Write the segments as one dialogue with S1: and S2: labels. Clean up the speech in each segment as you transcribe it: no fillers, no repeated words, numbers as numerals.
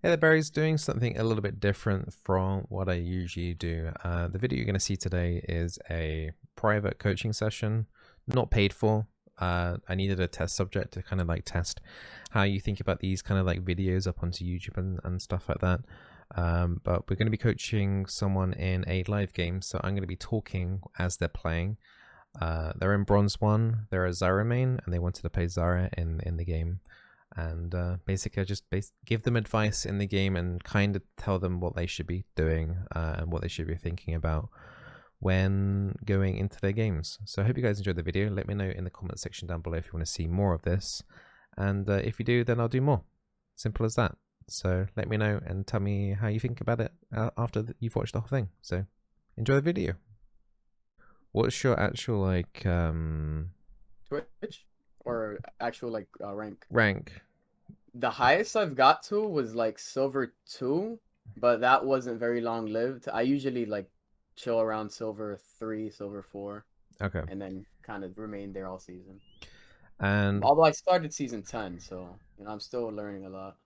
S1: Hey there, Barry's doing something a little bit different from what I usually do. The video you're going to see today is a private coaching session, not paid for. I needed a test subject to kind of like test how you think about these kind of like videos up onto YouTube and stuff like that. But we're going to be coaching someone in a live game, so I'm going to be talking as they're playing. They're in Bronze 1, they're a Zyra main, and they wanted to play Zyra in the game. And basically I just give them advice in the game and kind of tell them what they should be doing and what they should be thinking about when going into their games. So I hope you guys enjoyed the video. Let me know in the comment section down below if you want to see more of this, and if you do, then I'll do more. Simple as that. So let me know and tell me how you think about it after you've watched the whole thing. So enjoy the video. What's your actual like
S2: Twitch or actual rank.
S1: rank?
S2: The highest I've got to was like silver 2, but that wasn't very long lived. I usually like chill around silver 3, silver 4,
S1: Okay.
S2: and then kind of remain there all season.
S1: And
S2: Although I started season 10, so I'm still learning a lot.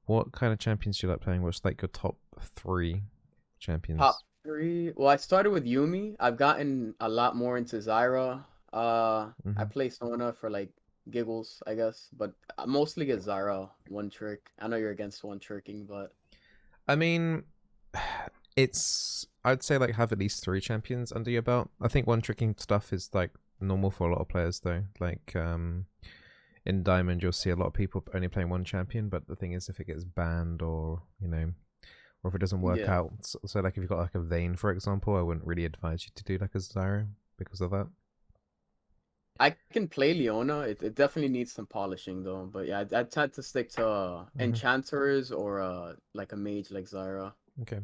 S1: what kind of champions do you like playing? What's like your top 3
S2: Top
S1: champions?
S2: 3. Well, I started with Yumi. I've gotten a lot more into Zyra. I
S1: hmm
S2: play Sona for like giggles, I guess, but I mostly get Zyra one trick. I know you're against one tricking, but
S1: I mean, I'd say like have at least 3 champions under your belt. I think one tricking stuff is like normal for a lot of players though. Like in Diamond, you'll see a lot of people only playing one champion, but the thing is, if it gets banned or or if it doesn't work
S2: yeah.
S1: out, so like if you've got like a Vayne, for example, I wouldn't really advise you to do like a Zyra because of that.
S2: I can play Leona. It definitely needs some polishing though, but yeah, I tend to stick to
S1: hmm
S2: enchanters or like a mage like Zyra.
S1: Okay.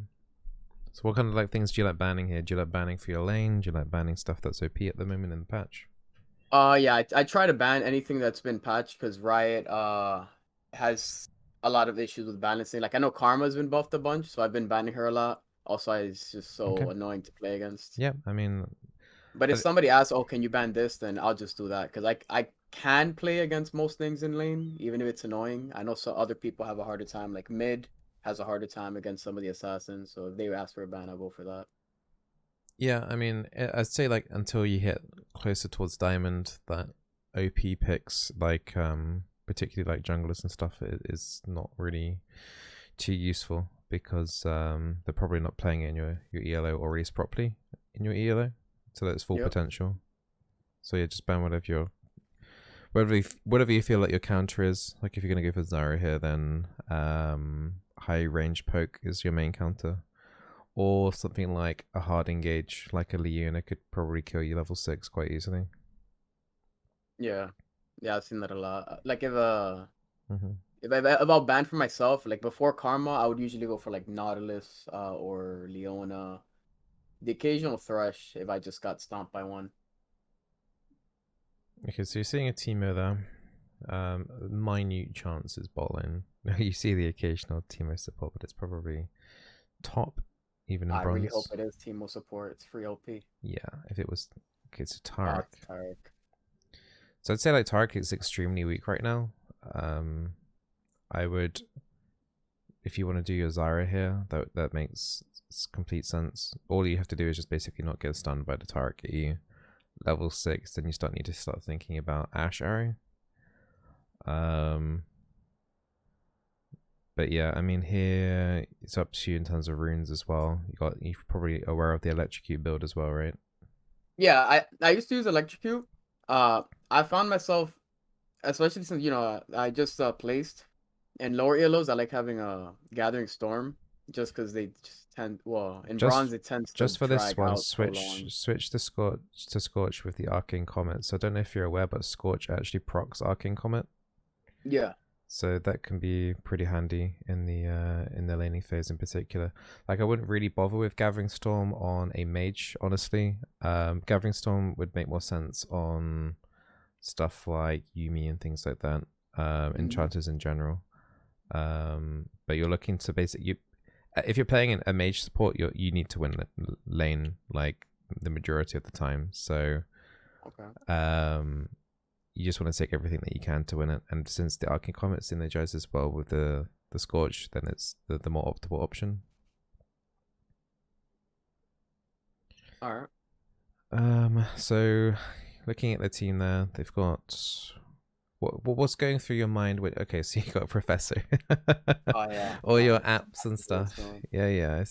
S1: So what kind of like things do you like banning here? Do you like banning for your lane? Do you like banning stuff that's OP at the moment in the patch?
S2: Yeah, I try to ban anything that's been patched because Riot has a lot of issues with balancing. Like I know Karma's been buffed a bunch, so I've been banning her a lot. Also, it's just
S1: Okay.
S2: so annoying to play against.
S1: Yeah, I mean,
S2: But if
S1: uh,
S2: somebody asks, "Oh, can you ban this?" then I'll just do that because I can play against most things in lane, even if it's annoying. I know so other people have a harder time. Like mid has a harder time against some of the assassins, so if they ask for a ban, I'll go for that.
S1: yeah, I mean, I'd say like until you hit closer towards Diamond, that OP picks like particularly like junglers and stuff is not really too useful because they're probably not playing it in your ELO or race properly in your ELO to its full
S2: Yep.
S1: potential. So yeah, just ban whatever you feel like your counter is. Like if you're gonna go for Zyra here, then high range poke is your main counter. Or something like a hard engage, like a Leona, could probably kill you level 6 quite easily.
S2: Yeah. Yeah, I've seen that a lot. Like
S1: hmm
S2: if I'll ban for myself, like before Karma, I would usually go for like Nautilus or Leona. The occasional Thresh if I just got stomped by one.
S1: Okay, so you're seeing a Teemo there. Minute chances bot lane. You see the occasional Teemo support, but it's probably top, even in
S2: I really hope
S1: bronze.
S2: it is Teemo support. It's free OP.
S1: Yeah, if it was. Okay, so
S2: Oh,
S1: Tarek.
S2: it's Tarek.
S1: So I'd say like Tarek is extremely weak right now. Um, I would, if you want to do your Zyra here, that makes complete sense. All you have to do is just basically not get stunned by the Tarek at you. Level 6, then you need to start thinking about Ash Arrow. Um, but yeah, I mean here it's up to you in terms of runes as well. You're probably aware of the electrocute build as well, right?
S2: Yeah, I used to use Electrocute. I found myself, especially since I just placed in lower elos. I like having a Gathering Storm just because they just tend. Well, in
S1: Just
S2: bronze it tends to
S1: just for this
S2: drag
S1: one,
S2: out so long.
S1: switch the Scorch with the Arcane Comet. So I don't know if you're aware, but Scorch actually procs Arcane Comet.
S2: Yeah.
S1: So that can be pretty handy in the laning phase in particular. Like I wouldn't really bother with Gathering Storm on a mage, honestly. Gathering Storm would make more sense on stuff like Yumi and things like that.
S2: Mhm.
S1: Enchanters in general. But you're looking to basically if you're playing a mage support, you need to win lane like the majority of the time. So
S2: Okay.
S1: you just want to take everything that you can to win it. And since the Arcane Comet synergizes well with the the Scorch, then it's the more optimal option.
S2: All right.
S1: So looking at the team there, they've got what's going through your mind with, okay, so you got a professor.
S2: Oh yeah.
S1: All your
S2: No.
S1: apps and stuff.
S2: So,
S1: Yeah.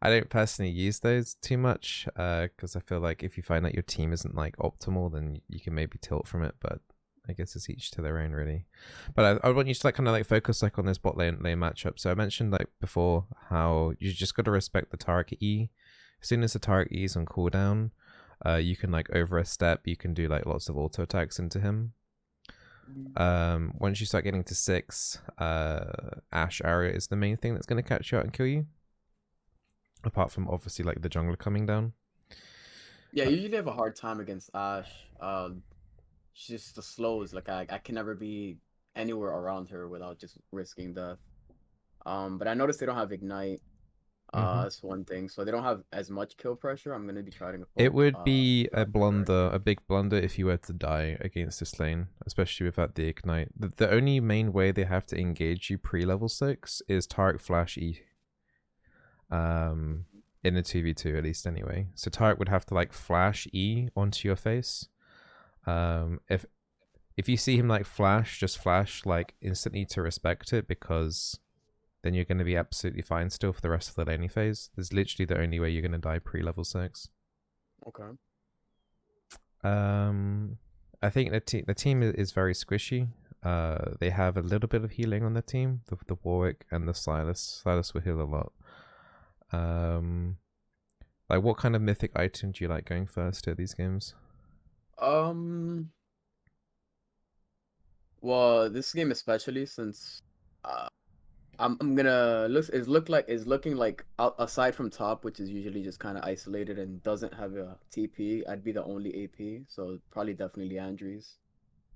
S1: I don't personally use those too much, because I feel like if you find that your team isn't like optimal, then you can maybe tilt from it, but I guess it's each to their own, really. But I want you to like kind of like focus like on this bot lane matchup. So I mentioned like before how you just got to respect the Taric E. As soon as the Taric E is on cooldown, you can like over a step, you can do like lots of auto attacks into him. Once you start getting to 6, Ash area is the main thing that's going to catch you out and kill you. Apart from obviously like the jungler coming down.
S2: yeah, I usually have a hard time against Ash. She's just the slows. Like I can never be anywhere around her without just risking death. But I noticed they don't have ignite. That's one thing. So they don't have as much kill pressure. I'm gonna be trying to
S1: It
S2: poke.
S1: would be a blunder,
S2: Directly.
S1: a big blunder, if you were to die against this lane, especially without the ignite. The only main way they have to engage you pre-level 6 is Taric Flash E. In a 2v2 at least anyway. So Taric would have to like flash E onto your face. If you see him like flash, just flash like instantly to respect it, because then you're going to be absolutely fine still for the rest of the laning phase. There's literally the only way you're going to die pre-level 6.
S2: Okay.
S1: I think the team is very squishy. They have a little bit of healing on the team. The Warwick and the Silas. Silas will heal a lot. Like what kind of mythic item do you like going first at these games?
S2: Well, this game especially since uh, I'm gonna is looking like aside from top, which is usually just kind of isolated and doesn't have a TP. I'd be the only AP, so probably definitely Andrews.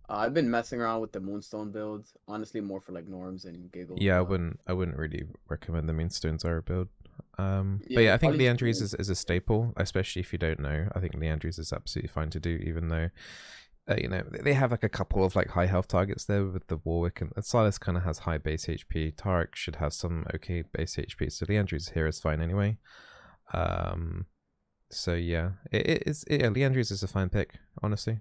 S2: I've been messing around with the Moonstone build, honestly, more for like norms and giggles,
S1: Yeah,
S2: but
S1: I wouldn't really recommend the Moonstone Zyra build. But
S2: yeah,
S1: yeah, I think
S2: probably just
S1: Leandries is a staple, especially if you don't know. I think Leandries is absolutely fine to do, even though you know, they have like a couple of like high health targets there with the Warwick, and Silas kind of has high base HP. Tarek should have some okay base HP, so Leandries here is fine anyway. So yeah, Leandries is a fine pick, honestly.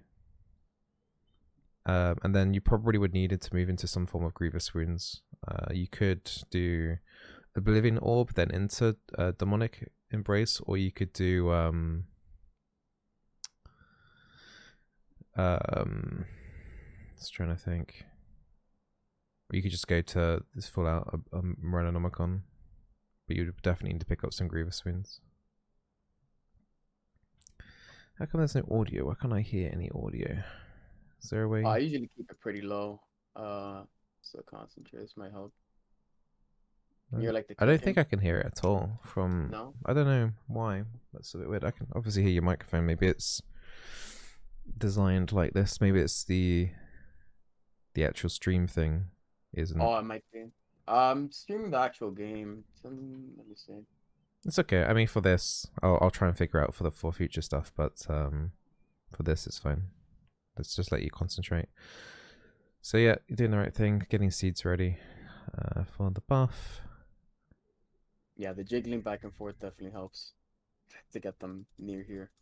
S1: And then you probably would need it to move into some form of Grievous Wounds. You could do Oblivion Orb, then into Demonic Embrace, or you could do just trying to think. Or you could just go to this full out Morellonomicon, but you would definitely need to pick up some Grievous Wounds. How come there's no audio? Why can't I hear any audio? Is there a way?
S2: I usually keep it pretty low. So concentrates might help. You're like the
S1: I don't think
S2: kitchen.
S1: I can hear it at all from...
S2: No?
S1: I don't know why. That's a bit weird. I can obviously hear your microphone. Maybe it's designed like this. Maybe it's the actual stream thing isn't.
S2: Oh, it might be. Streaming the actual game. Let me see.
S1: It's okay. I mean, for this, I'll try and figure out for future stuff. But for this, it's fine. Let's just let you concentrate. So yeah, you're doing the right thing. Getting seeds ready for the buff.
S2: Yeah, the jiggling back and forth definitely helps to get them near here.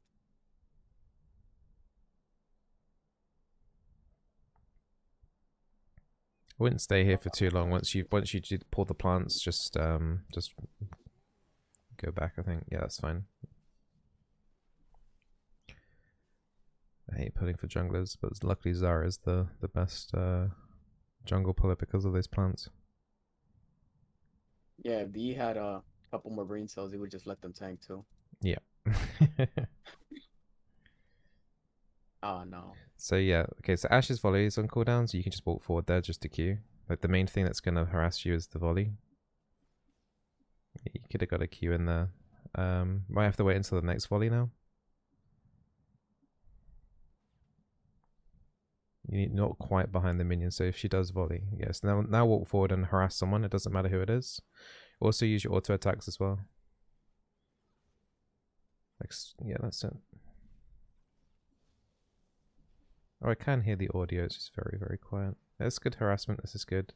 S1: I wouldn't stay here for too long. Once you pull the plants, just go back. I think that's fine. I hate pulling for junglers, but luckily Zyra is the best jungle puller because of those plants.
S2: Yeah, if he had a couple more brain cells, he would just let them tank too.
S1: Yeah.
S2: Oh no.
S1: So yeah, okay, so Ash's volley is on cooldown, so you can just walk forward there just to queue. Like the main thing that's gonna harass you is the volley. You could have got a queue in there. Might have to wait until the next volley now. You need not quite behind the minion, so if she does volley, yes. Now walk forward and harass someone, it doesn't matter who it is. Also use your auto attacks as well. Like, yeah, that's it. Oh, I can hear the audio, it's just very, very quiet. That's good harassment, this is good.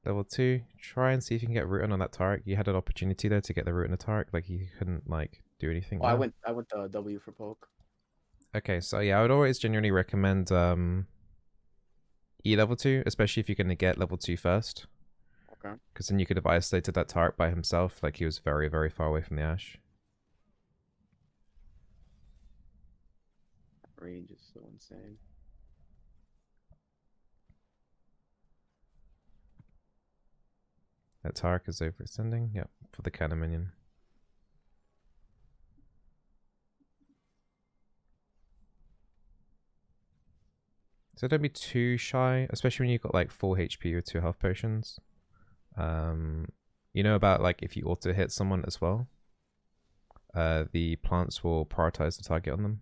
S1: Level 2, try and see if you can get root on that Tarek. You had an opportunity there to get the root on the Tarek, like you couldn't like do anything
S2: Oh,
S1: there.
S2: I went W for poke.
S1: Okay, so yeah, I would always genuinely recommend E level 2, especially if you're gonna get level 2 first.
S2: Okay.
S1: Because then you could have isolated that Tarek by himself, like he was very, very far away from the Ash.
S2: Range is so insane.
S1: That Tarek is overextending, yep, for the cannon minion. So don't be too shy, especially when you've got like 4 HP with 2 health potions. You know about like if you auto hit someone as well, the plants will prioritize the target on them.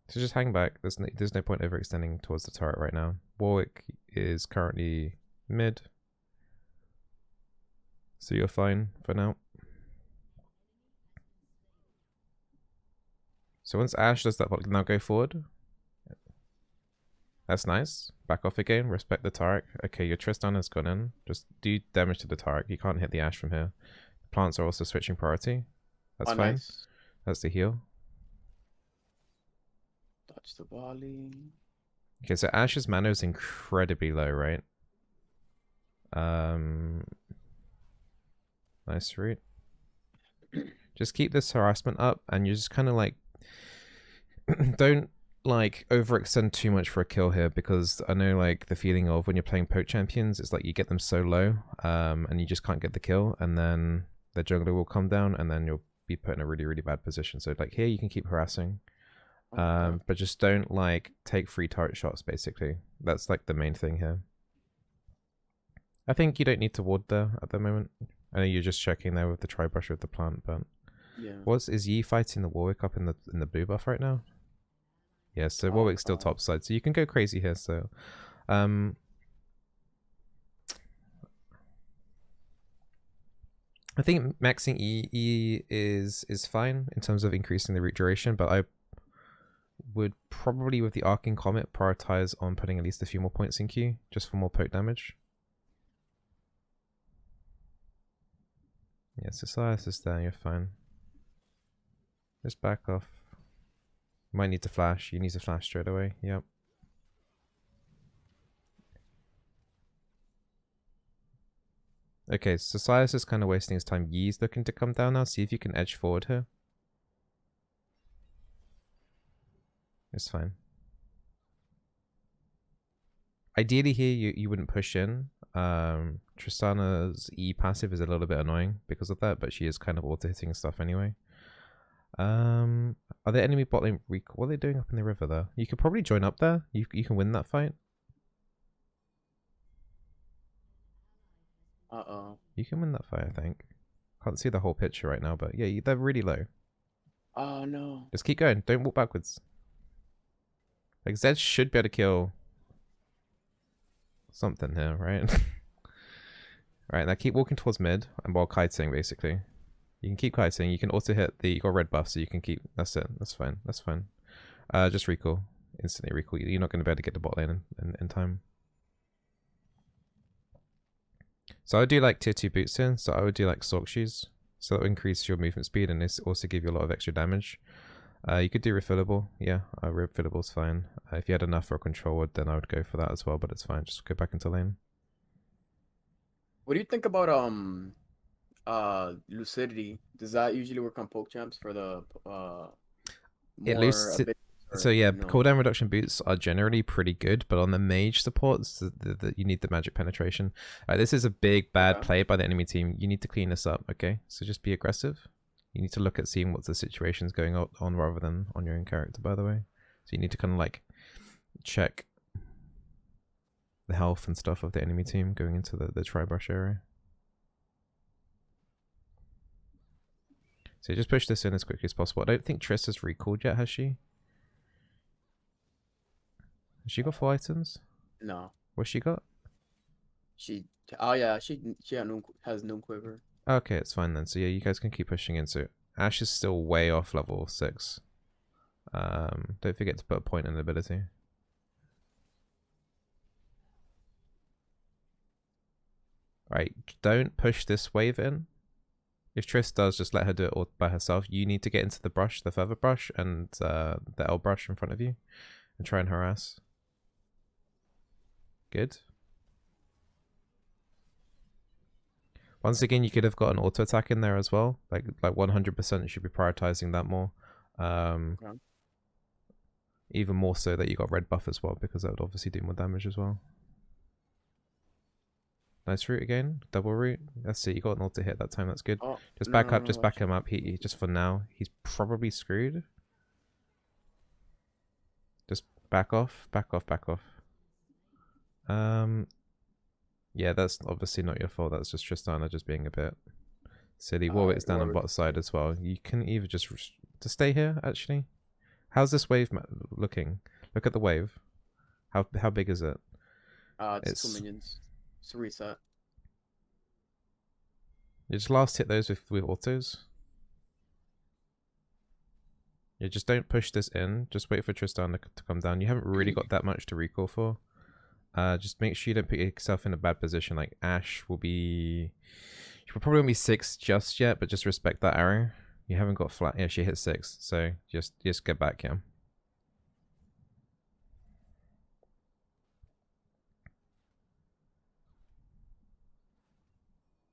S1: So just hang back. There's no point overextending towards the turret right now. Warwick is currently mid, so you're fine for now. So once Ash does that, now go forward. That's nice. Back off again. Respect the Tarek. Okay, your Tristan has gone in. Just do damage to the Tarek. You can't hit the Ash from here. The plants are also switching priority. That's fine.
S2: Nice.
S1: That's the heal.
S2: Dodge the volley.
S1: Okay, so Ash's mana is incredibly low, right? Nice root. Just keep this harassment up, and you just kind of like don't like overextend too much for a kill here, because I know like the feeling of when you're playing poke champions, it's like you get them so low, and you just can't get the kill, and then the jungler will come down, and then you'll be put in a really, really bad position. So like here, you can keep harassing. But just don't like take free turret shots, basically. That's like the main thing here. I think you don't need to ward there at the moment. I know you're just checking there with the tri-brush with the plant, but
S2: yeah.
S1: Is Yi fighting the Warwick up in the blue buff right now? Yeah, so Warwick's still top side, so you can go crazy here. So I think maxing E is fine in terms of increasing the root duration, but I would probably, with the Arcing Comet, prioritize on putting at least a few more points in Q, just for more poke damage. Yeah, Societas is there, you're fine. Just back off. You might need to flash. You need to flash straight away, yep. Okay, Societas is kind of wasting his time. Yi's looking to come down now. See if you can edge forward here. It's fine. Ideally here, you wouldn't push in. Tristana's E passive is a little bit annoying because of that, but she is kind of auto-hitting stuff anyway. Are there enemy bot lane recall? What are they doing up in the river there? You could probably join up there. You can win that fight. You can win that fight, I think. Can't see the whole picture right now, but yeah, they're really low.
S2: Oh no.
S1: Just keep going. Don't walk backwards. Like, Zed should be able to kill something here, right? Right, now keep walking towards mid and while kiting, basically. You can keep kiting. You can also hit the... You got red buff, so you can keep... That's it. That's fine. That's fine. Just recall. Instantly recall. You're not going to be able to get the bot lane in time. So I would do like tier 2 boots in. So I would do like Sork shoes. So that will increase your movement speed and also give you a lot of extra damage. You could do refillable. Yeah, refillable's fine. If you had enough for a control ward, then I would go for that as well, but it's fine. Just go back into lane.
S2: What do you think about lucidity? Does that usually work on poke champs for the
S1: so yeah, cooldown reduction boots are generally pretty good, but on the mage supports, you need the magic penetration. This is a big bad play by the enemy team. You need to clean this up, okay? So just be aggressive. You need to look at seeing what the situation's going on rather than on your own character, by the way. So you need to kind of like check the health and stuff of the enemy team going into the tri-brush area. So just push this in as quickly as possible. I don't think Triss has recalled yet, has she? Has she got 4 items?
S2: No.
S1: What's she got?
S2: Oh yeah, she has no quiver.
S1: Okay, it's fine then. So yeah, you guys can keep pushing in. So Ash is still way off level 6. Don't forget to put a point in ability. Right, don't push this wave in. If Triss does, just let her do it all by herself. You need to get into the brush, the feather brush, and the L brush in front of you, and try and harass. Good. Once again, you could have got an auto attack in there as well. Like 100% you should be prioritizing that more.
S2: Okay.
S1: Even more so that you got red buff as well, because that would obviously do more damage as well. Nice root again, double root. Let's see, you got an auto hit that time. That's good.
S2: Oh,
S1: Just
S2: no,
S1: back
S2: no,
S1: up,
S2: no,
S1: just back him up. He just for now, he's probably screwed. Just back off, back off, back off. Yeah, that's obviously not your fault. That's just Tristana just being a bit silly. Warwick's down on bot side as well. You can either just stay here. Actually, how's this wave looking? Look at the wave. How big is it?
S2: It's 2 minions. It's a reset.
S1: You just last hit those with autos. Yeah, just don't push this in. Just wait for Tristana to come down. You haven't really got that much to recall for. Just make sure you don't put yourself in a bad position. Like Ash will be, she probably won't be 6 just yet, but just respect that arrow. You haven't got flat. Yeah, she hit 6, so just get back, yeah.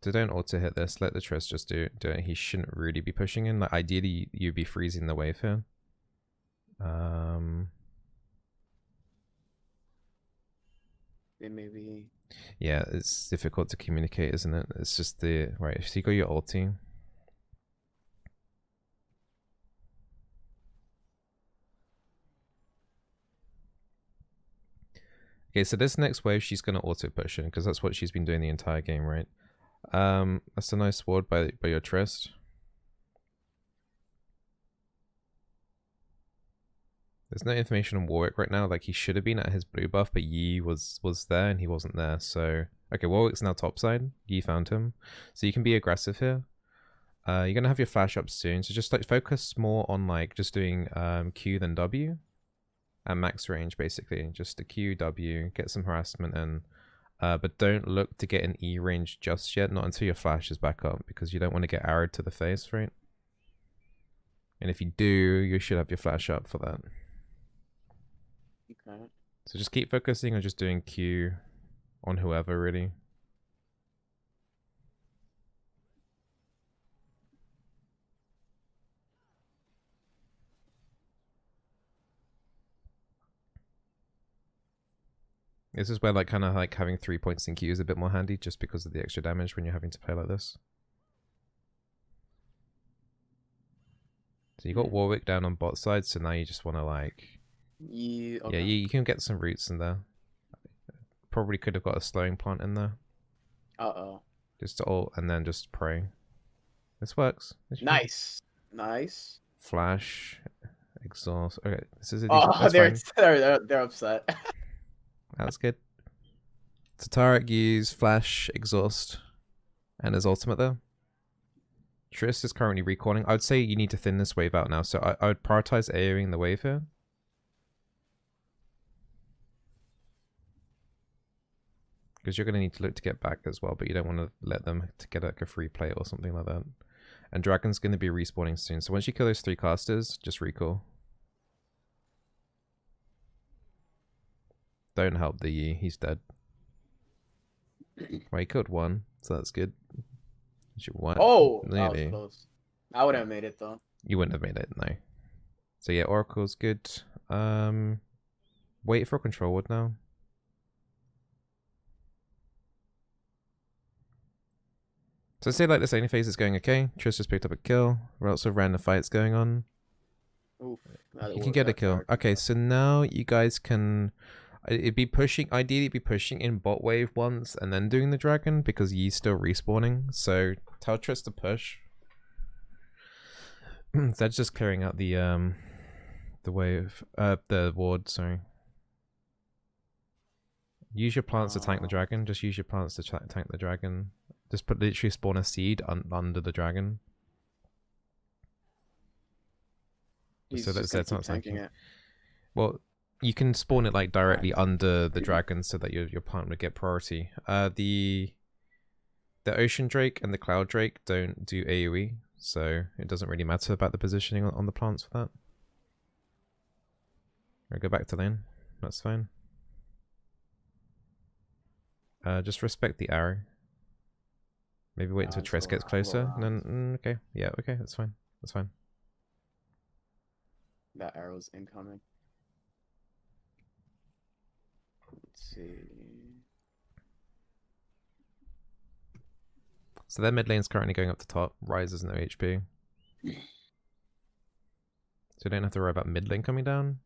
S1: So don't auto hit this. Let the Triss just do it. He shouldn't really be pushing in. Like ideally, you'd be freezing the wave here.
S2: Maybe.
S1: Yeah, it's difficult to communicate, isn't it? It's just the right. So you got your ulti. Okay, so this next wave she's gonna auto push in because that's what she's been doing the entire game, right? That's a nice ward by your Trist. There's no information on Warwick right now. Like he should have been at his blue buff, but Yi was there and he wasn't there. So okay, Warwick's now topside. Yi found him, so you can be aggressive here. You're gonna have your flash up soon, so just like focus more on like just doing Q than W, at max range basically. Just a Q W, get some harassment in, but don't look to get an E range just yet. Not until your flash is back up, because you don't want to get arrowed to the face, right? And if you do, you should have your flash up for that.
S2: Okay.
S1: So just keep focusing on just doing Q on whoever, really. This is where like kind of like having 3 points in Q is a bit more handy, just because of the extra damage when you're having to play like this. So you got Warwick down on bot side, so now you just want to like...
S2: Yeah, okay.
S1: Yeah, you can get some roots in there. Probably could have got a slowing plant in there.
S2: Uh-oh.
S1: Just to ult and then just pray. This works.
S2: Nice. Nice.
S1: Flash. Exhaust. Okay, this is a
S2: Oh,
S1: decent...
S2: they're upset.
S1: That's good. So Tarek use Flash, Exhaust, and his ultimate there. Triss is currently recalling. I would say you need to thin this wave out now, so I would prioritize AoEing the wave here. Because you're going to need to look to get back as well, but you don't want to let them to get like a free play or something like that. And Dragon's going to be respawning soon, so once you kill those 3 casters, just recall. Don't help the Yi, he's dead. Well, he killed 1, so that's good.
S2: Oh, that
S1: nearly.
S2: was close. I wouldn't have made it though.
S1: You wouldn't have made it, no. So yeah, Oracle's good. Wait for a control ward now. So say like this laning phase is going okay. Triss just picked up a kill. Lots of random fights going on.
S2: Oof,
S1: You can get a kill. Okay, so now you guys can... It'd be pushing... Ideally, it'd be pushing in bot wave once and then doing the dragon, because Yi's still respawning. So tell Triss to push. That's just clearing out the wave... the ward, sorry. Use your plants to tank the dragon. Just use your plants to tank the dragon. Just put literally spawn a seed under the dragon. So
S2: He's
S1: that
S2: just gonna
S1: Zed's not
S2: keep tanking
S1: attacking.
S2: it.
S1: Well, you can spawn it like directly
S2: Alright.
S1: under the dragon so that your partner would get priority. The Ocean Drake and the Cloud Drake don't do AoE, so it doesn't really matter about the positioning on the plants for that. I'll go back to lane. That's fine. Just respect the arrow. Maybe wait until Tres gets closer. No, okay. Yeah, okay, that's fine. That's fine.
S2: That arrow's incoming. Let's see.
S1: So their mid lane's currently going up to top. Ryze has no HP. So you don't have to worry about mid lane coming down.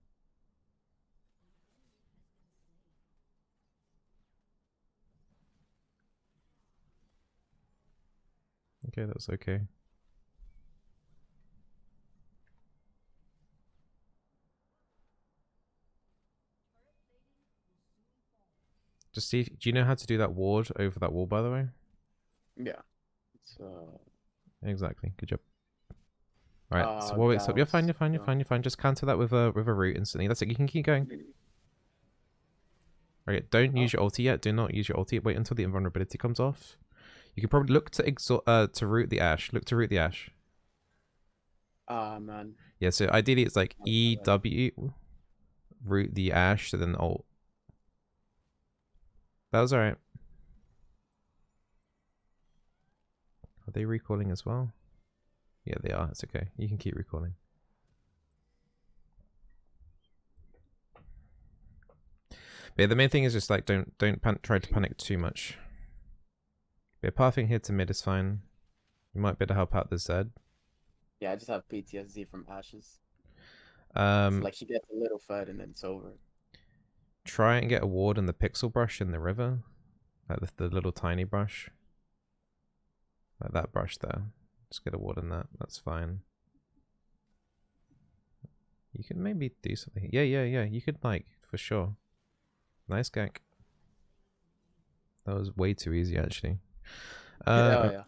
S1: Okay, that's okay. Just see, do you know how to do that ward over that wall, by the way?
S2: Yeah. It's,
S1: Exactly. Good job. Alright, so wait, so
S2: that
S1: you're fine,
S2: was,
S1: you're fine, you're fine, you're fine. Just counter that with a root instantly. That's it, you can keep going. Okay, don't use your ulti yet. Do not use your ulti. Wait until the invulnerability comes off. You can probably look to root the ash. Look to root the ash.
S2: man.
S1: Yeah, so ideally it's like EW, root the ash, so then ult. That was alright. Are they recalling as well? Yeah, they are. It's okay. You can keep recalling. But yeah, the main thing is just like don't try to panic too much. But pathing here to mid is fine. You might be able to help out the Zed.
S2: Yeah, I just have PTSD from Ashes.
S1: So
S2: like she gets a little fed and then it's over.
S1: Try and get a ward in the pixel brush in the river. Like the little tiny brush. Like that brush there. Just get a ward in that. That's fine. You can maybe do something. Yeah. You could, like, for sure. Nice gank. That was way too easy, actually.
S2: Yeah.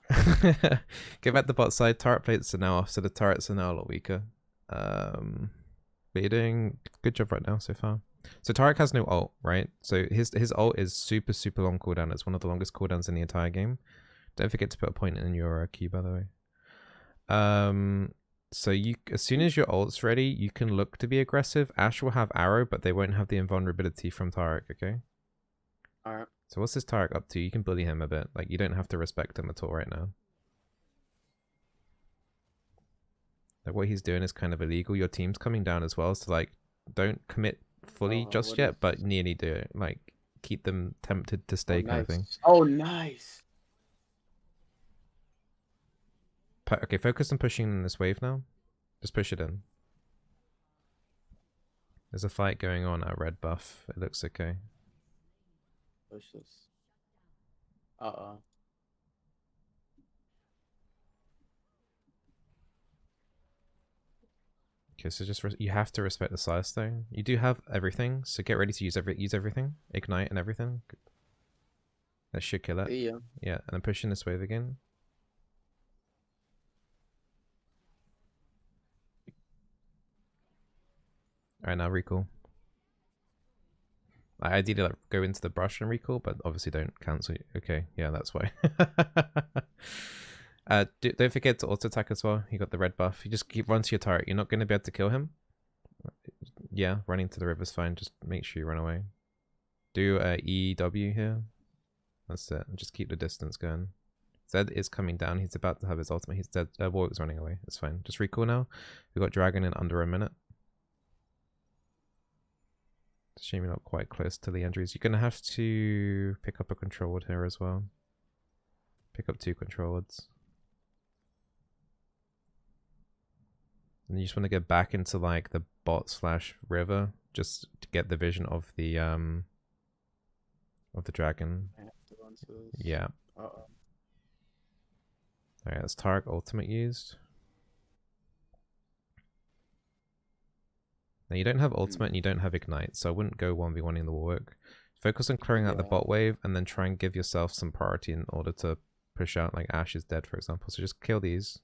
S1: Get back the bot side. Turret plates are now off, so the turrets are now a lot weaker. But you're doing good job right now so far. So Tarek has no ult, right? So his ult is super long cooldown. It's one of the longest cooldowns in the entire game. Don't forget to put a point in your key, by the way. So you, as soon as your ult's ready, you can look to be aggressive. Ashe will have arrow, but they won't have the invulnerability from Tarek, okay?
S2: Alright.
S1: So what's this Tarek up to? You can bully him a bit. Like, you don't have to respect him at all right now. Like, what he's doing is kind of illegal. Your team's coming down as well, so, like, don't commit fully just yet, but nearly do it. Like, keep them tempted to stay, kind of thing.
S2: Oh, nice.
S1: Okay, focus on pushing in this wave now. Just push it in. There's a fight going on at red buff. It looks okay.
S2: Push this.
S1: Okay, so just you have to respect the size though. You do have everything, so get ready to use everything, ignite and everything. That should kill it.
S2: Yeah.
S1: Yeah, and then push in this wave again. Alright, now recall. I ideally like go into the brush and recall, but obviously don't cancel. Okay, yeah, that's why. Don't forget to auto attack as well. You got the red buff. You just keep run to your turret. You're not going to be able to kill him. Yeah, running to the river's fine. Just make sure you run away. Do EW here. That's it. And just keep the distance going. Zed is coming down. He's about to have his ultimate. He's dead. Warwick's running away. It's fine. Just recall now. We've got Dragon in under a minute. It's a shame you're not quite close to the injuries. You're going to have to pick up a control ward here as well. Pick up 2 control wards. And you just want to get back into like the bot / river just to get the vision of the dragon. Yeah. Alright, that's Tarek ultimate used. Now you don't have ultimate and you don't have ignite, so I wouldn't go 1v1ing the Warwick. Focus on clearing out the bot wave and then try and give yourself some priority in order to push out, like Ashe is dead for example. So just kill these.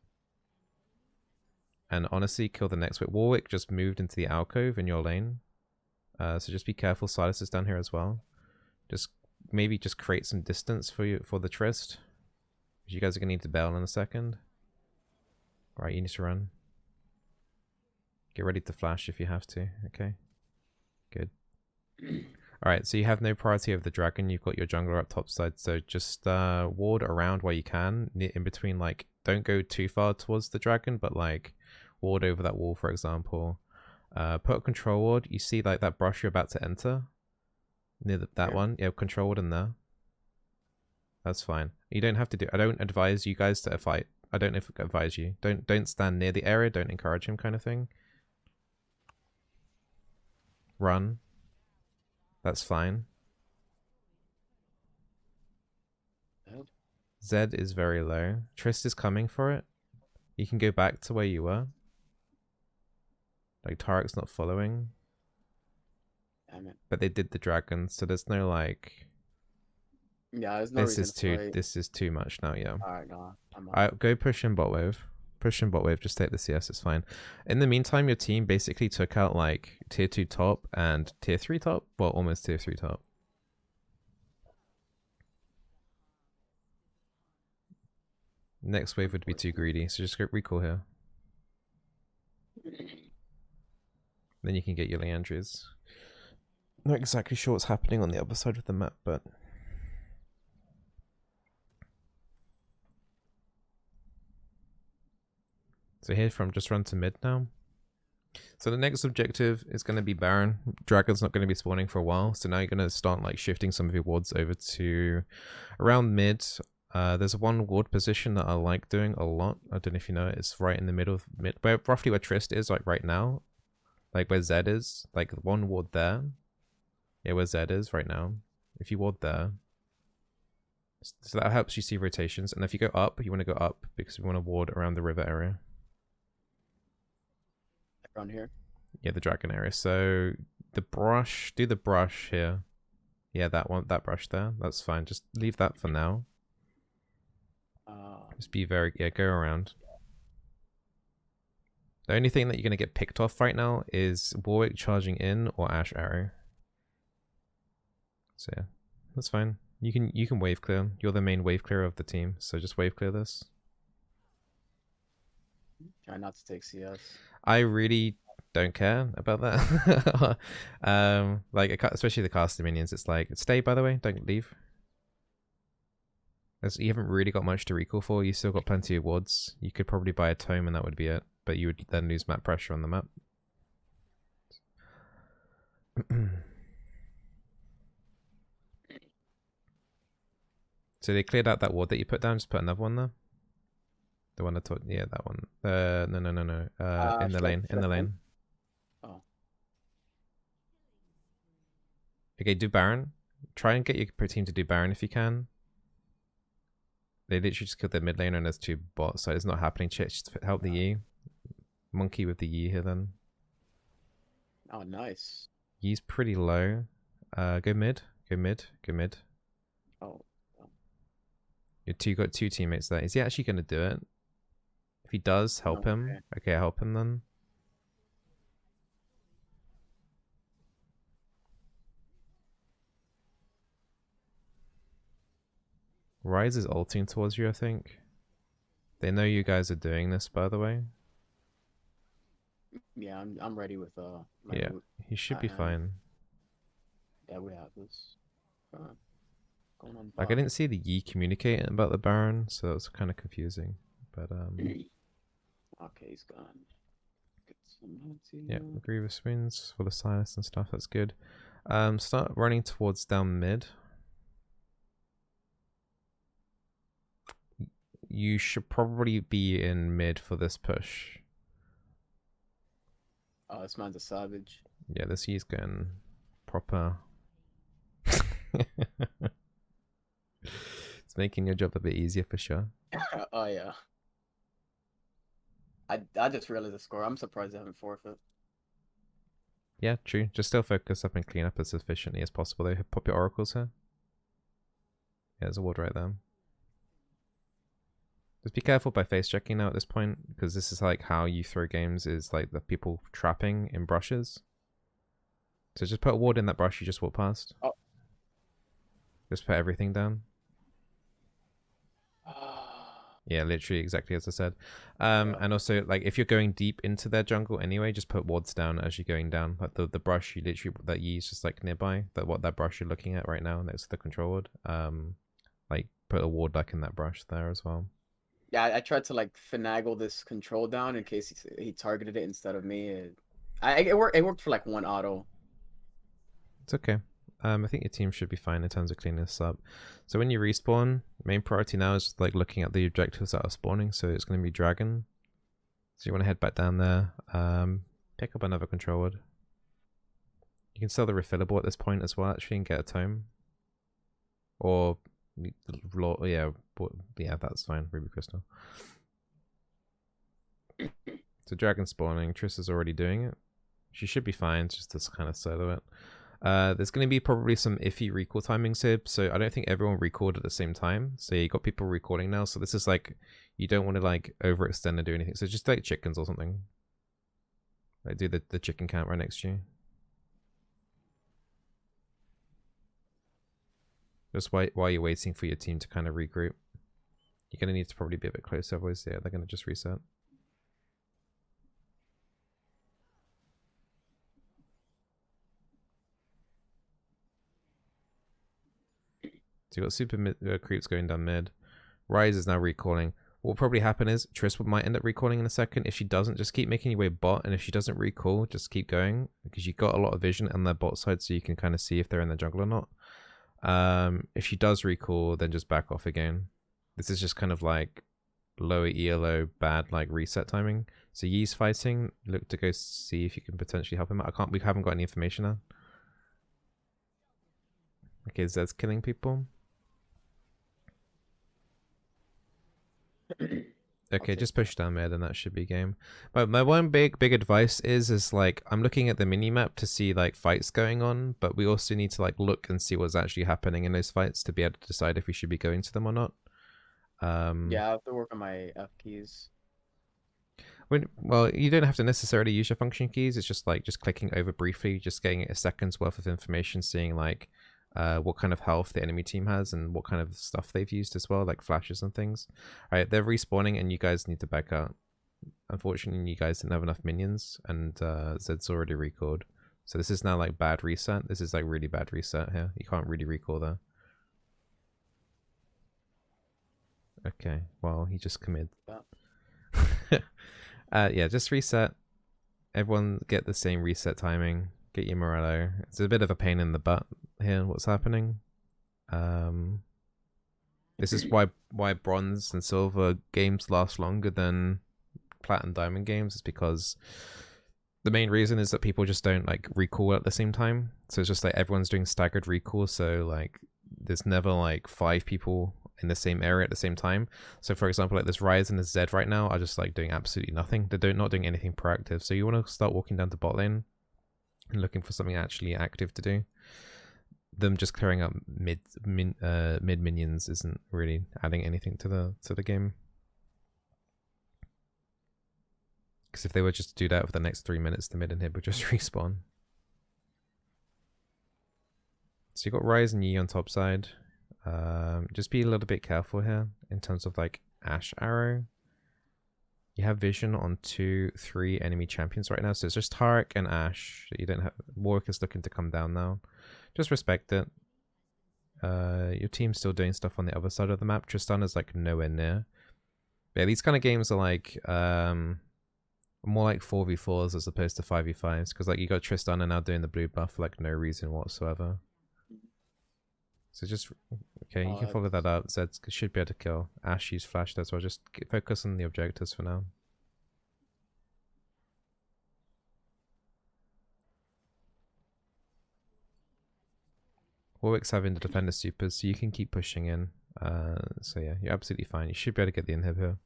S1: and honestly kill the next wave. Warwick just moved into the alcove in your lane. So just be careful. Silas is down here as well. Just maybe just create some distance for you for the Trist. You guys are gonna need to bail in a second. Right, you need to run. Get ready to flash if you have to. Okay. Good. Alright, so you have no priority over the dragon. You've got your jungler up top side, so just ward around where you can. In between, like, don't go too far towards the dragon, but like ward over that wall, for example. Put a control ward. You see like that brush you're about to enter? Near that one? Yeah, control ward in there. That's fine. You don't have to do. I don't advise you guys to fight. I don't advise you. Don't stand near the area. Don't encourage him, kind of thing. Run. That's fine. Zed is very low. Trist is coming for it. You can go back to where you were. Like Tarek's not following.
S2: Damn it.
S1: But they did the dragon, so there's no like.
S2: Yeah, there's no reason to fight.
S1: This is too much now. Yeah.
S2: Alright, no, I'm
S1: I go push in bot wave. Push in bot wave. Just take the CS. It's fine. In the meantime, your team basically took out like tier 2 top and tier 3 top. Well, almost tier 3 top. Next wave would be too greedy, so just go recall here. Then you can get your Leandries. Not exactly sure what's happening on the other side of the map, but so here from just run to mid now. So the next objective is going to be Baron. Dragon's not going to be spawning for a while, so now you're going to start like shifting some of your wards over to around mid. There's one ward position that I like doing a lot. I don't know if you know it. It's right in the middle of mid, roughly where Trist is, like right now, like where Zed is, like one ward there. Yeah, where Zed is right now. If you ward there, so that helps you see rotations. And if you go up, you want to go up because we want to ward around the river area.
S2: Around here.
S1: Yeah, the dragon area. So the brush, do the brush here. Yeah, that one, that brush there. That's fine. Just leave that for now. Just be very, yeah, go around. The only thing that you're going to get picked off right now is Warwick charging in or Ash Arrow. So yeah, that's fine. You can wave clear. You're the main wave clear of the team, so just wave clear this.
S2: Try not to take CS.
S1: I really don't care about that. Like especially the caster minions, it's like stay, by the way, don't leave. As you haven't really got much to recall for. You still got plenty of wards. You could probably buy a tome and that would be it, but you would then lose map pressure on the map. So they cleared out that ward that you put down. Just put another one there. The one I thought, yeah, that one. No. In the lane, in the lane.
S2: Oh.
S1: Okay, do Baron. Try and get your team to do Baron if you can. They literally just killed their mid laner and there's 2 bots, so it's not happening. Just help the Yi. Monkey with the Yi here then.
S2: Oh, nice.
S1: Yi's pretty low. Go mid. Go mid. Go mid.
S2: Oh.
S1: You got 2 teammates there. Is he actually going to do it? If he does, help him. Okay, help him then. Rise is ulting towards you, I think. They know you guys are doing this, by the way.
S2: Yeah, I'm ready with
S1: yeah, he should be fine.
S2: Yeah, we have this. Going on.
S1: Like I didn't see the Yi communicating about the Baron, so that was kind of confusing. But
S2: okay, he's gone.
S1: Yeah, Grievous wins for the Silas and stuff. That's good. Start running towards down mid. You should probably be in mid for this push.
S2: Oh, this man's a savage.
S1: Yeah, this Yi's going proper. It's making your job a bit easier for sure.
S2: Oh yeah. I just realized the score. I'm surprised they haven't forfeit.
S1: Yeah, true. Just still focus up and clean up as efficiently as possible. They pop your oracles here. Yeah, there's a ward right there. Just be careful by face checking now at this point, because this is like how you throw games, is like the people trapping in brushes. So just put a ward in that brush you just walked past.
S2: Oh.
S1: Just put everything down. Yeah, literally exactly as I said.
S2: Yeah.
S1: And also, like, if you're going deep into their jungle anyway, just put wards down as you're going down. Like the brush you literally that you use just like nearby, that brush you're looking at right now next to the control ward. Like put a ward back in that brush there as well.
S2: Yeah, I tried to like finagle this control down in case he targeted it instead of me. It worked. It worked for like one auto.
S1: It's okay. I think your team should be fine in terms of cleaning this up. So when you respawn, main priority now is like looking at the objectives that are spawning. So it's going to be dragon. So you want to head back down there. Pick up another control ward. You can sell the refillable at this point as well, actually, and get a tome. Or yeah, that's fine. Ruby crystal. So dragon spawning. Triss is already doing it. She should be fine. Just to kind of solo it. There's going to be probably some iffy recall timings here, so I don't think everyone recalled at the same time. So you got people recalling now, so this is like, you don't want to like overextend and do anything. So just like chickens or something. Like do the chicken count right next to you. Just while you're waiting for your team to kind of regroup. You're going to need to probably be a bit closer, otherwise yeah, they're going to just reset. So you got super creeps going down mid. Ryze is now recalling. What will probably happen is Triss might end up recalling in a second. If she doesn't, just keep making your way bot. And if she doesn't recall, just keep going. Because you've got a lot of vision on their bot side, so you can kind of see if they're in the jungle or not. If she does recall, then just back off again. This is just kind of like lower ELO, bad like reset timing. So Yee's fighting. Look to go see if you can potentially help him out. We haven't got any information now. Okay, Zed's killing people. Okay, just push down mid and that should be game. But my one big advice is like, I'm looking at the mini-map to see like fights going on, but we also need to like look and see what's actually happening in those fights to be able to decide if we should be going to them or not.
S2: Yeah, I have to work on my F keys.
S1: Well, you don't have to necessarily use your function keys. It's just like just clicking over briefly, just getting a second's worth of information, seeing like what kind of health the enemy team has and what kind of stuff they've used as well, like flashes and things. All right, they're respawning and you guys need to back out. Unfortunately, you guys didn't have enough minions and Zed's already recalled. So this is now like bad reset. This is like really bad reset here. You can't really recall there. Okay, well, he just committed. Yeah, just reset. Everyone get the same reset timing. Get your Morello. It's a bit of a pain in the butt here, what's happening. This is why bronze and silver games last longer than plat and diamond games, is because the main reason is that people just don't like recall at the same time. So it's just like everyone's doing staggered recall, so like there's never like 5 people in the same area at the same time. So for example, like this Ryze and this Zed right now are just like doing absolutely nothing. They're not doing anything proactive. So you want to start walking down to bot lane and looking for something actually active to do. Them just clearing up mid minions isn't really adding anything to the game. Because if they were just to do that for the next 3 minutes, the mid inhib would just respawn. So you got Ryze and Yi on top side. Just be a little bit careful here in terms of like Ash Arrow. You have vision on 2, 3 enemy champions right now, so it's just Tarek and Ash. You don't have Warwick is looking to come down now. Just respect it. Your team's still doing stuff on the other side of the map. Tristan is like nowhere near. But yeah, these kind of games are like more like 4v4s as opposed to 5v5s, because like you got Tristan and now doing the blue buff for like no reason whatsoever. So just okay, you can follow that up. Zed should be able to kill. Ash used flash there, so I'll just focus on the objectives for now. Warwick's having to defend the supers, so you can keep pushing in. So yeah, you're absolutely fine. You should be able to get the inhib here.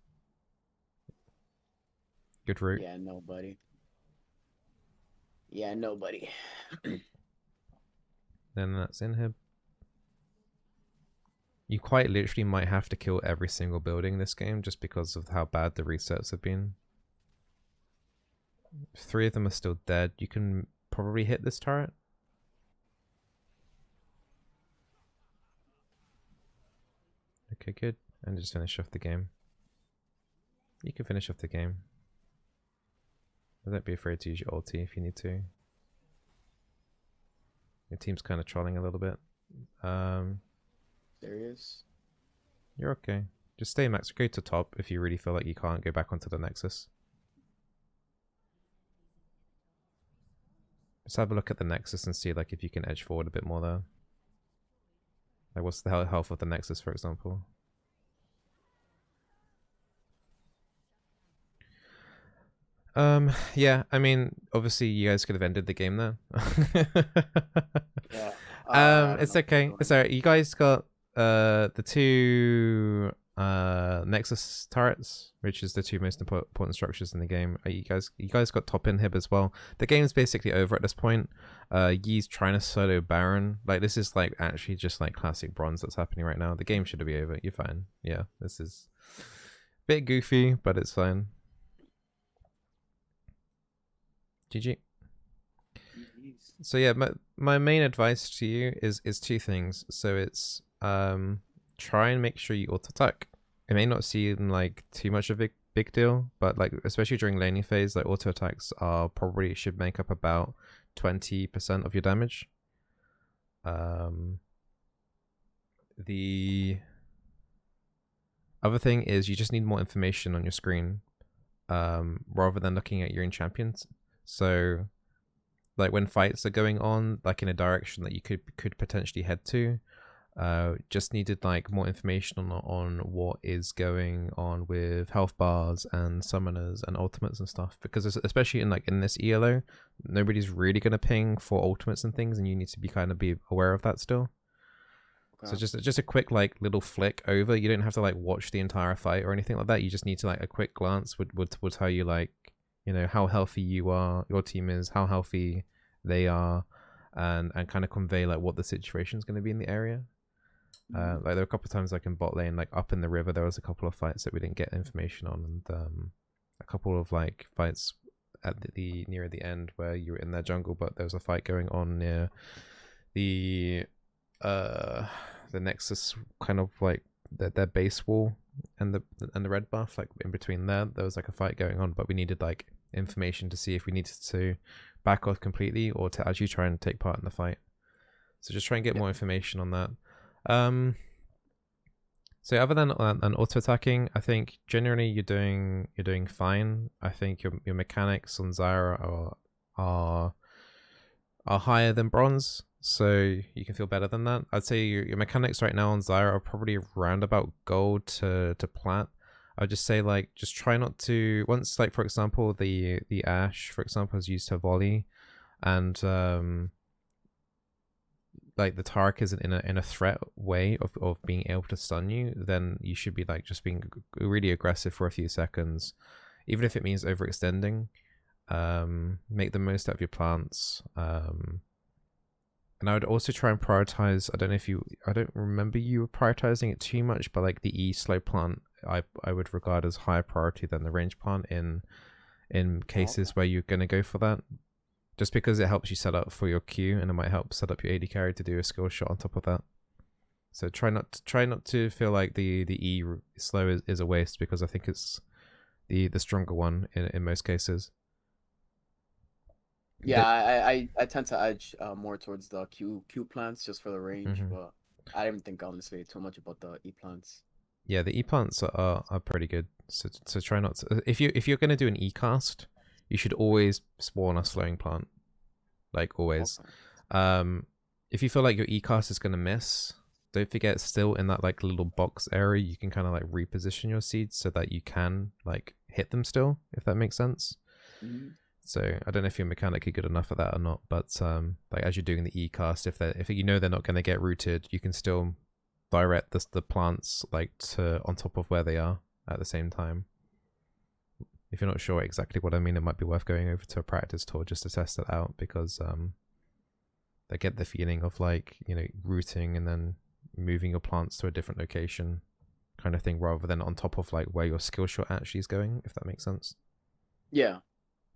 S1: Good route.
S2: Yeah, nobody. Yeah, nobody.
S1: Then that's inhib. You quite literally might have to kill every single building in this game just because of how bad the resets have been. 3 of them are still dead. You can probably hit this turret. Okay, good. And just finish off the game. You can finish off the game. Don't be afraid to use your ulti if you need to. Your team's kind of trolling a little bit.
S2: Serious?
S1: You're okay. Just stay max. Go to top if you really feel like you can't go back onto the Nexus. Just have a look at the Nexus and see like if you can edge forward a bit more there. Like what's the health of the Nexus, for example? Yeah, I mean, obviously you guys could have ended the game there.
S2: Yeah. I don't
S1: It's
S2: know.
S1: okay. It's alright. You guys got the 2 Nexus turrets, which is the 2 most important structures in the game. You guys got top inhib as well. The game's basically over at this point. Yi's trying to solo Baron. Like this is like actually just like classic bronze that's happening right now. The game should be over. You're fine. Yeah, this is a bit goofy, but it's fine. GG. So yeah, my main advice to you is 2 things. So it's try and make sure you auto attack. It may not seem like too much of a big deal, but like especially during laning phase, like auto attacks are probably should make up about 20% of your damage. The other thing is you just need more information on your screen rather than looking at your own champions. So like when fights are going on like in a direction that you could potentially head to, just needed like more information on what is going on with health bars and summoners and ultimates and stuff, because especially in this ELO, nobody's really going to ping for ultimates and things, and you need to be aware of that still. So just a quick like little flick over. You don't have to like watch the entire fight or anything like that. You just need to like a quick glance would tell you like, you know, how healthy you are, your team is, how healthy they are, and kind of convey like what the situation is going to be in the area. Like there were a couple of times like in bot lane, like up in the river, there was a couple of fights that we didn't get information on, and a couple of like fights at the near the end where you were in their jungle, but there was a fight going on near the Nexus, kind of like their base wall and the red buff, like in between there was like a fight going on, but we needed like information to see if we needed to back off completely or to actually try and take part in the fight. So just try and get more information on that. So other than auto attacking, I think generally you're doing fine. I think your mechanics on Zyra are higher than bronze, so you can feel better than that. I'd say your mechanics right now on Zyra are probably around about gold to plat. I'd just say like just try not to, once like for example the Ashe for example is used to volley, and like the Tark isn't in a threat way of being able to stun you, then you should be like just being really aggressive for a few seconds, even if it means overextending. Make the most out of your plants. And I would also try and prioritize, I don't remember you were prioritizing it too much, but like the E slow plant I would regard as higher priority than the range plant in cases where you're going to go for that, just because it helps you set up for your Q, and it might help set up your AD carry to do a skill shot on top of that. So try not to feel like the E slow is a waste, because I think it's the stronger one in most cases.
S2: Yeah, I tend to edge more towards the Q plants just for the range, but I didn't think honestly too much about the E plants.
S1: Yeah, the E plants are pretty good. So try not to, if you're gonna do an E cast, you should always spawn a slowing plant, like always. Okay. If you feel like your E cast is gonna miss, don't forget still in that like little box area you can kind of like reposition your seeds so that you can like hit them still, if that makes sense. So I don't know if you're mechanically good enough at that or not, but like as you're doing the E cast, if you know they're not going to get rooted, you can still direct the plants like to on top of where they are at the same time. If you're not sure exactly what I mean, it might be worth going over to a practice tour just to test it out, because they get the feeling of like, you know, rooting and then moving your plants to a different location kind of thing, rather than on top of like where your skill shot actually is going, if that makes sense.
S2: Yeah.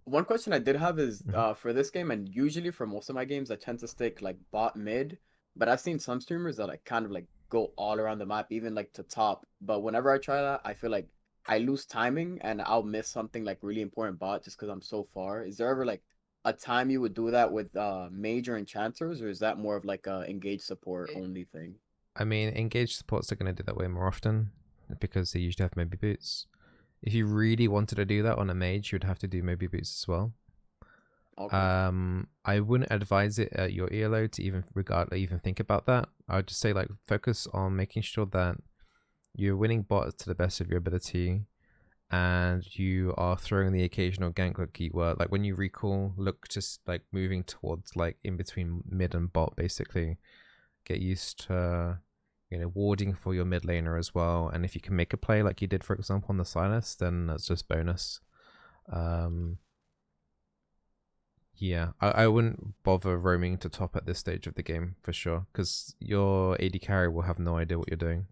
S2: One question I did have is
S1: Hmm.
S2: for this game, and usually for most of my games, I tend to stick like bot mid, but I've seen some streamers that like kind of like go all around the map, even like to top. But whenever I try that, I feel like I lose timing and I'll miss something like really important bot just because I'm so far. Is there ever like a time you would do that with major enchanters, or is that more of like a engage support only thing?
S1: I mean, engaged supports are going to do that way more often because they usually have Moby Boots. If you really wanted to do that on a mage, you would have to do Moby Boots as well.
S2: Okay.
S1: I wouldn't advise it at your ELO to even think about that. I would just say like focus on making sure that you're winning bots to the best of your ability, and you are throwing the occasional gank or keyword. Like when you recall, look just like moving towards like in between mid and bot basically. Get used to warding for your mid laner as well. And if you can make a play like you did, for example, on the Silas, then that's just bonus. Yeah, I wouldn't bother roaming to top at this stage of the game for sure, because your AD carry will have no idea what you're doing.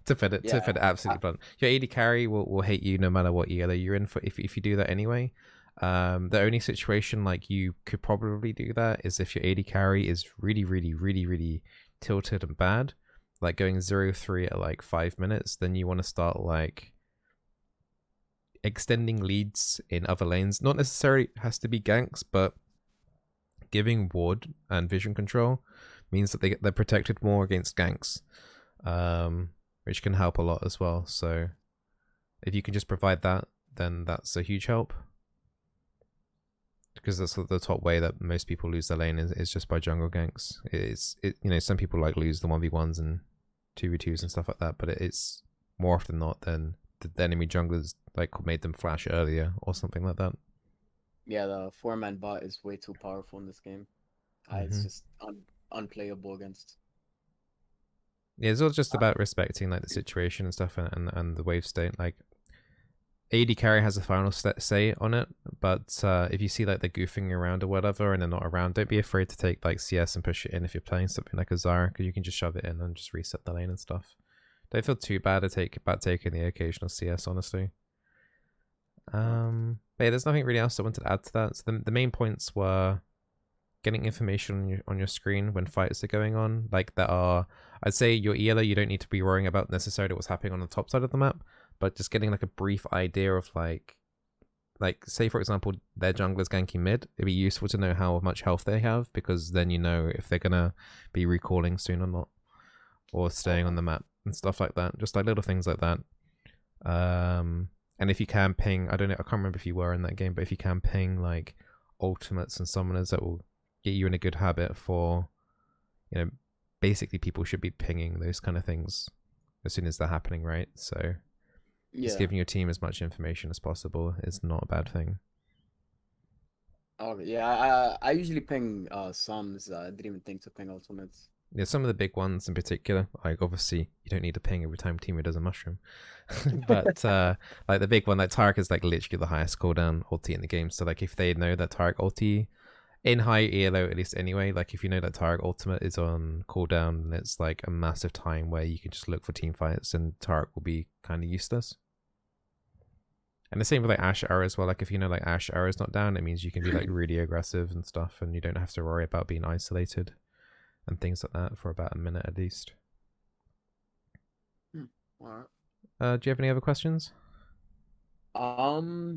S1: To
S2: Yeah.
S1: put it absolutely blunt, your AD carry will hate you no matter what ELO you're in for if you do that anyway. The only situation like you could probably do that is if your AD carry is really, really, really, really tilted and bad, like going 0-3 at like 5 minutes. Then you want to start like extending leads in other lanes. Not necessarily has to be ganks, but giving ward and vision control means that they're protected more against ganks, which can help a lot as well. So if you can just provide that, then that's a huge help, because that's the top way that most people lose their lane is just by jungle ganks. Some people like lose the 1v1s and 2v2s and stuff like that, but it's more often not than the enemy junglers like made them flash earlier or something like that.
S2: Yeah, the four-man bot is way too powerful in this game. It's
S1: Hmm.
S2: just unplayable against.
S1: Yeah, it's all just about respecting like the situation and stuff, and the wave state. Like AD carry has a final say on it, but if you see like they're goofing around or whatever and they're not around, don't be afraid to take like CS and push it in if you're playing something like a Zyra, because you can just shove it in and just reset the lane and stuff. Don't feel too bad about taking the occasional CS, honestly. But yeah, there's nothing really else I wanted to add to that. So the main points were getting information on your screen when fights are going on. Like I'd say your ELO, you don't need to be worrying about necessarily what's happening on the top side of the map, but just getting like a brief idea of like say for example their jungler's ganking mid. It'd be useful to know how much health they have, because then you know if they're gonna be recalling soon or not, or staying on
S2: Okay.
S1: the map and stuff like that. Just like little things like that. And if you can ping, I don't know, I can't remember if you were in that game, but if you can ping like ultimates and summoners, that will get you in a good habit for, basically people should be pinging those kind of things as soon as they're happening, right? So just
S2: Yeah.
S1: giving your team as much information as possible is not a bad thing.
S2: Okay. Yeah. I usually ping sums. I didn't even think to ping ultimates.
S1: Yeah, some of the big ones in particular, like obviously you don't need to ping every time Teemo does a mushroom, but like the big one, like Taric is like literally the highest cooldown ulti in the game. So like if they know that Taric ulti in high ELO, at least anyway, like if you know that Taric ultimate is on cooldown, it's like a massive time where you can just look for team fights and Taric will be kind of useless. And the same with like Ash arrow as well. Like if you know like Ash arrow is not down, it means you can be like really aggressive and stuff, and you don't have to worry about being isolated and things like that for about a minute at least.
S2: All right.
S1: Do you have any other questions?
S2: I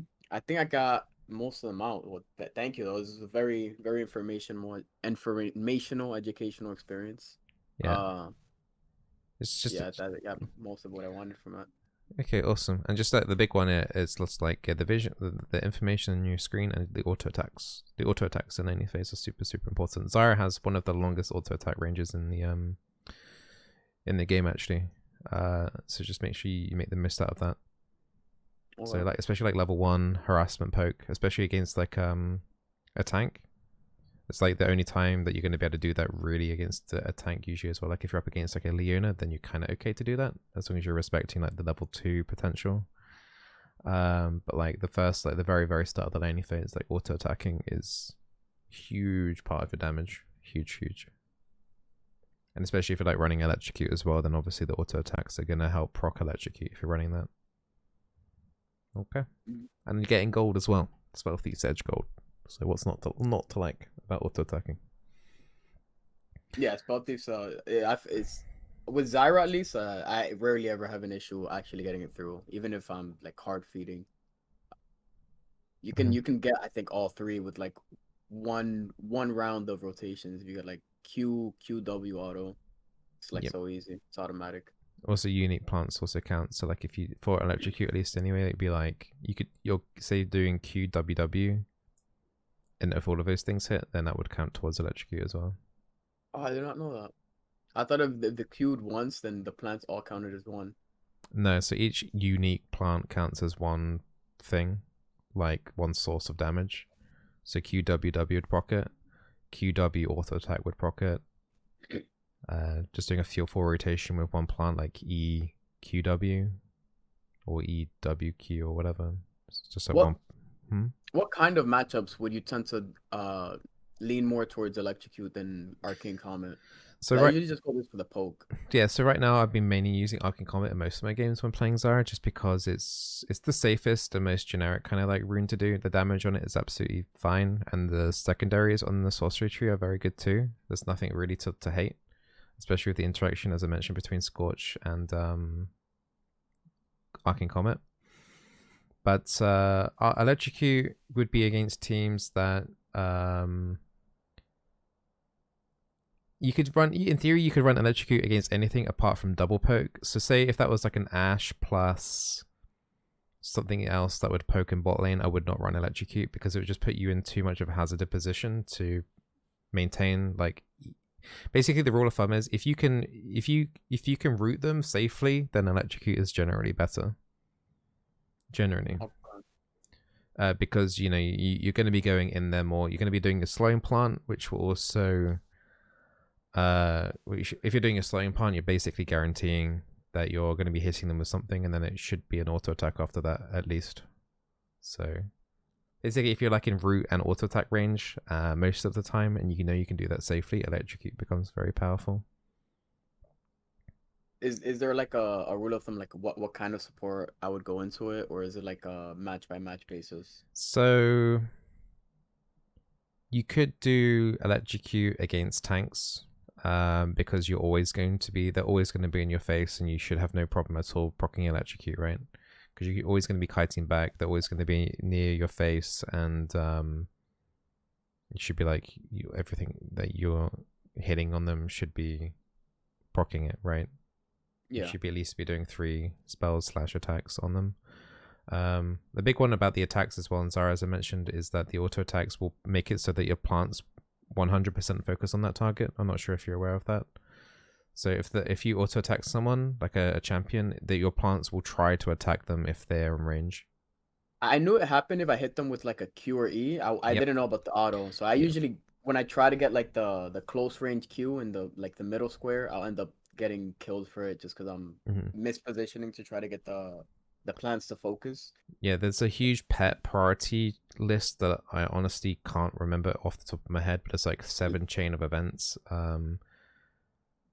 S2: think I got most of them out. Well, thank you. Though. This is a very, very informational, educational experience.
S1: Yeah,
S2: Uh,
S1: it's just
S2: yeah, that got most of what I wanted from it.
S1: okay, awesome. And just like the big one is just like the vision, the information on your screen, and the auto attacks. The auto attacks in any phase are super super important. Zyra has one of the longest auto attack ranges in the game actually. So just make sure you make the most out of that. So
S2: Okay.
S1: like especially like level 1 harassment poke, especially against like a tank. It's like the only time that you're going to be able to do that really against a tank usually as well. Like if you're up against like a Leona, then you're kind of okay to do that as long as you're respecting like the level 2 potential. But like the very very start of the laning phase, like auto attacking is huge part of your damage. Huge. And especially if you're like running electrocute as well, then obviously the auto attacks are gonna help proc electrocute if you're running that. Okay. And you're getting gold as well. Spell Thief's Edge gold. So what's not to like about auto attacking?
S2: Yeah, Spell Thieves. It's with Zyra at least. I rarely ever have an issue actually getting it through, even if I'm like hard feeding. You can get I think all three with like one round of rotations. If you get like QW auto, it's like so easy. It's automatic.
S1: Also, unique plants also count. So like if you for electrocute at least anyway, it'd be like you're say doing QWW, and if all of those things hit, then that would count towards electrocute as well.
S2: Oh, I did not know that. I thought if the queued once, then the plants all counted as one.
S1: No, so each unique plant counts as one thing, like one source of damage. So QWW would proc it, QW auto attack would proc it. Just doing a fuel 4 rotation with one plant like EQW or EWQ or whatever. It's just like one.
S2: What kind of matchups would you tend to lean more towards electrocute than arcane comet? So I usually just go this for the poke.
S1: Yeah, so right now I've been mainly using Arcane Comet in most of my games when playing Zyra, just because it's the safest and most generic kind of like rune to do. The damage on it is absolutely fine, and the secondaries on the sorcery tree are very good too. There's nothing really to hate, especially with the interaction, as I mentioned, between Scorch and Arcane Comet. But Electrocute would be against teams that you could run, in theory, you could run Electrocute against anything apart from double poke. So say if that was like an Ashe plus something else that would poke in bot lane, I would not run Electrocute because it would just put you in too much of a hazarded position to maintain. Like, basically the rule of thumb is if you can root them safely, then Electrocute is generally better. Generally. Because, you know, you're going to be going in there more. You're going to be doing a slowing plant, which will also... if you're doing a slowing plant, you're basically guaranteeing that you're going to be hitting them with something, and then it should be an auto attack after that at least. So basically, if you're like in root and auto attack range most of the time, and you know you can do that safely, Electrocute becomes very powerful.
S2: Is there like a rule of thumb, like what kind of support I would go into it, or is it like a match by match basis?
S1: So you could do Electrocute against tanks. Because they're always going to be in your face, and you should have no problem at all proccing Electrocute, right? Because you're always going to be kiting back, they're always going to be near your face, and it should be like everything that you're hitting on them should be proccing it, right?
S2: Yeah.
S1: You should be at least be doing 3 spells / attacks on them. The big one about the attacks as well in Zyra, as I mentioned, is that the auto attacks will make it so that your plants 100% focus on that target. I'm not sure if you're aware of that. So if you auto attack someone like a champion, that your plants will try to attack them if they're in range.
S2: I knew it happened if I hit them with like a Q or E. I didn't know about the auto, so I usually when I try to get like the close range Q in the like the middle square, I'll end up getting killed for it just because I'm mispositioning to try to get the plants to focus.
S1: Yeah, there's a huge pet priority list that I honestly can't remember off the top of my head, but it's like 7 chain of events.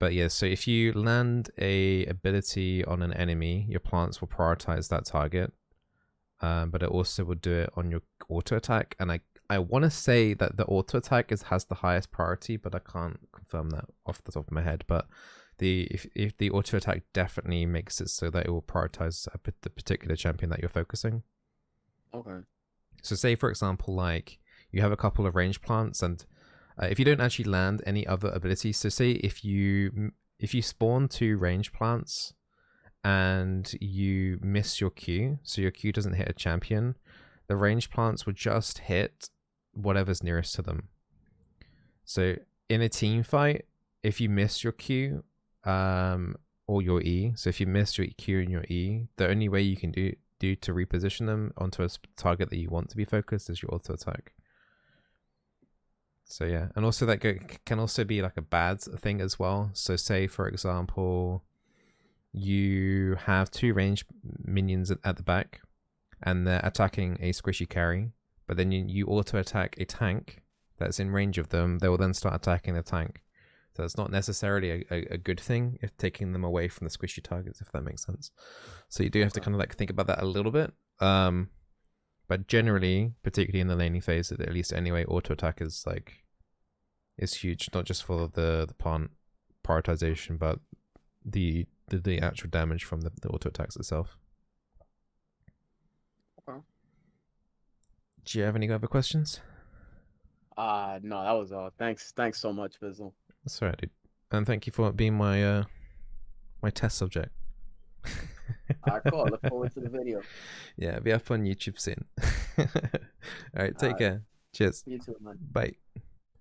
S1: But yeah, so if you land a ability on an enemy, your plants will prioritize that target. But it also will do it on your auto attack, and I want to say that the auto attack has the highest priority, but I can't confirm that off the top of my head. But if the auto attack definitely makes it so that it will prioritize the particular champion that you're focusing.
S2: Okay.
S1: So say for example, like you have a couple of range plants, and if you don't actually land any other abilities, so say if you spawn 2 range plants and you miss your Q, so your Q doesn't hit a champion, the range plants would just hit whatever's nearest to them. So in a team fight, if you miss your Q or your E, so if you miss your Q and your E, the only way you can do to reposition them onto a target that you want to be focused is your auto attack. So yeah, and also that can also be like a bad thing as well. So say for example, you have 2 ranged minions at the back, and they're attacking a squishy carry, but then you auto attack a tank that's in range of them. They will then start attacking the tank. So it's not necessarily a good thing if taking them away from the squishy targets, if that makes sense. So you do have to kind of like think about that a little bit. But generally, particularly in the laning phase, at least anyway, auto attack is huge, not just for the plant prioritization, but the actual damage from the auto attacks itself.
S2: Okay.
S1: Do you have any other questions?
S2: No, that was all. Thanks so much, Bizzle.
S1: That's all right, dude. And thank you for being my my test subject.
S2: Cool. I look forward to the video.
S1: Yeah, it'll be up on YouTube soon. All right, take care. Cheers.
S2: You too, man.
S1: Bye.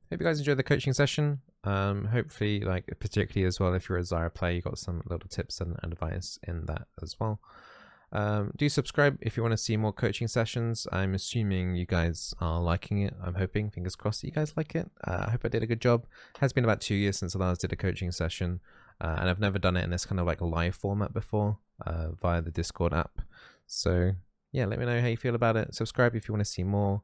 S1: Hope you guys enjoyed the coaching session. Hopefully, like particularly as well, if you're a Zyra player, you got some little tips and advice in that as well. Do subscribe if you want to see more coaching sessions. I'm assuming you guys are liking it. I'm hoping, fingers crossed, that you guys like it. I hope I did a good job. It has been about 2 years since I last did a coaching session, and I've never done it in this kind of like live format before via the Discord app. So yeah, let me know how you feel about it. Subscribe if you want to see more.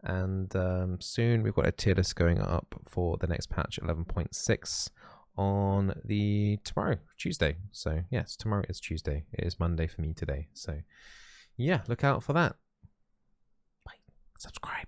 S1: And soon we've got a tier list going up for the next patch 11.6 on tomorrow, Tuesday. So yes, tomorrow is Tuesday. It is Monday for me today. So yeah, look out for that. Bye. Subscribe.